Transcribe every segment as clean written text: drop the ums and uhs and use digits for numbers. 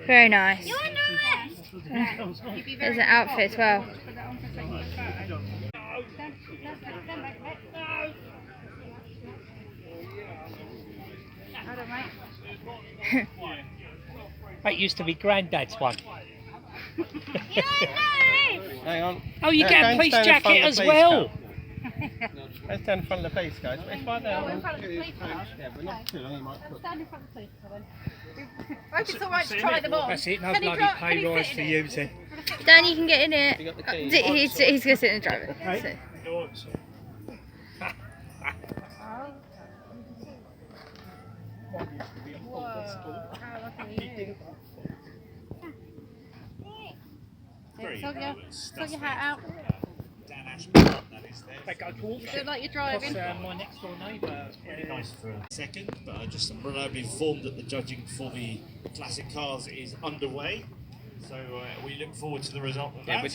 Very nice. There's an outfit as well. That used to be Granddad's one. Hang on. Oh, you get a police jacket as well. Let's stand in front of the police, guys. It's right there. in front of the police car. Yeah, but not too long. You might put. Stand in front of the police car then. I hope it's alright to try them on. That's it, no Can he bloody can he pay rise sit for in you it? then. Dan, you can get in it. You got the keys. He's going to sit and drive it. Right. So. Sort your hat out. They go to auction. Look like you're driving. My next door neighbour. Very nice for a second, but I just am reliably informed that the judging for the classic cars is underway. So we look forward to the result of that.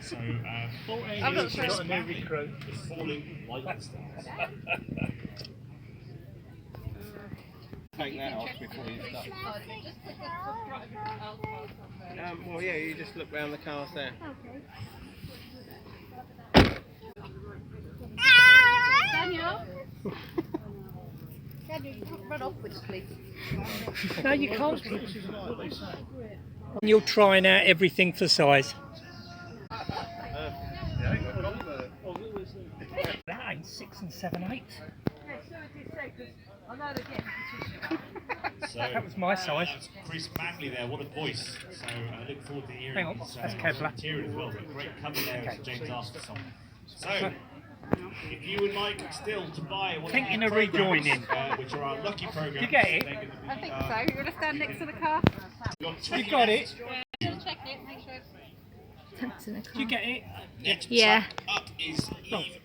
So I'm not sure. Chris Manley is falling like the stars. Take that off before you start. Well, yeah, you just look round the cars there. Daniel? Daniel, you can't run off with us, please. No, you can't. You're trying out everything for size. That ain't 6 and 7 8. So, That was my size. that's Chris Manley there, what a voice. So I look forward to hearing Hang on, his that's Kevlar. material as well. But great cover there as James Arthur song. So, if you would like still to buy one Think of in the a rejoining. which are our lucky programs, You get it? they're going to be, I think so. You're going to stand next to the car? You got it? Just check it, make sure it's... Did you get it? Next Yeah. up is Eve.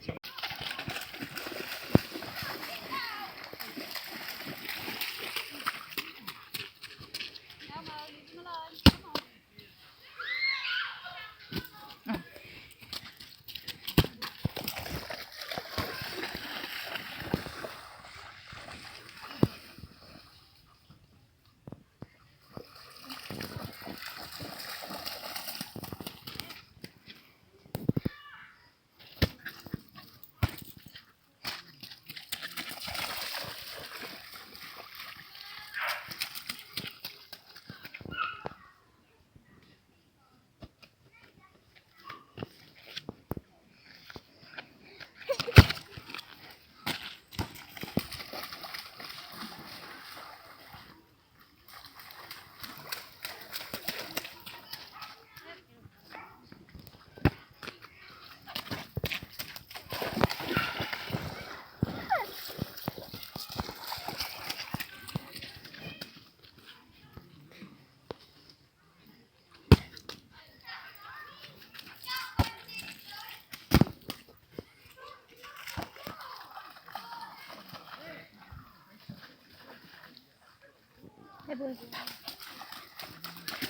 Come on, leave them alone. Come on.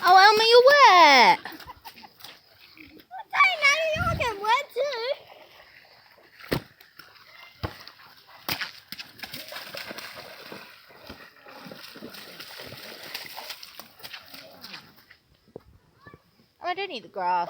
Oh, Elma, you're wet. I know you're getting wet too. Oh, I don't need the grass.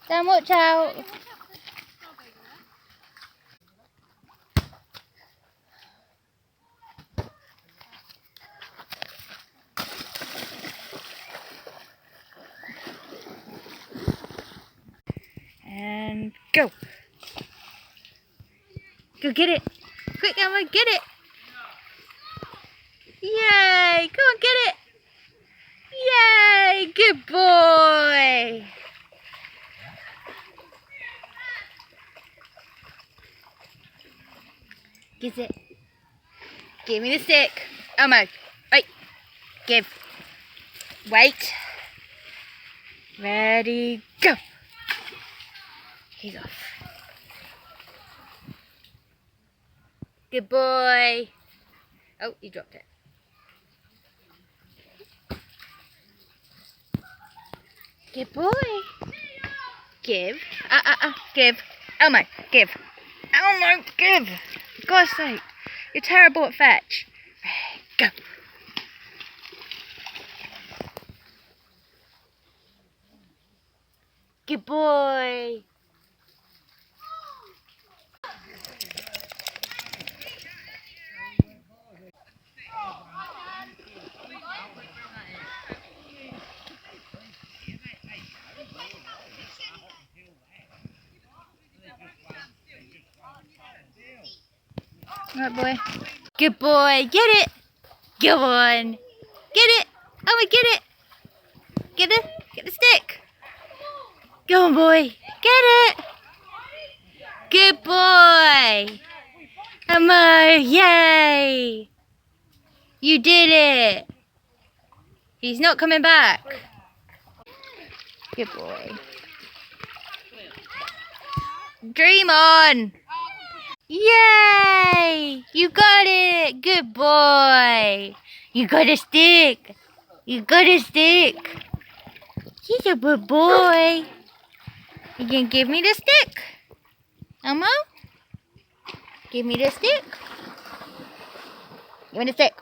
Dan, watch out. And go. Go get it. Quick, Emma, get it. Yay. Go on, get it. Yay. Good boy. Get it. Give me the stick. Elmo. Wait. Give. Wait. Ready, go. He's off. Good boy. Oh, you dropped it. Good boy. Give. Give. Elmo, give. Elmo, give. For God's sake. You're terrible at fetch. Go. Good boy. Right, boy. Good boy. Get it. Go on. Get it. Oh, get it. Get it. Get the stick. Go on, boy. Get it. Good boy. Elmo. Yay. You did it. He's not coming back. Good boy. Dream on. Yay! You got it! Good boy! You got a stick! You got a stick! He's a good boy! You can give me the stick? Elmo? Give me the stick? Give me the stick.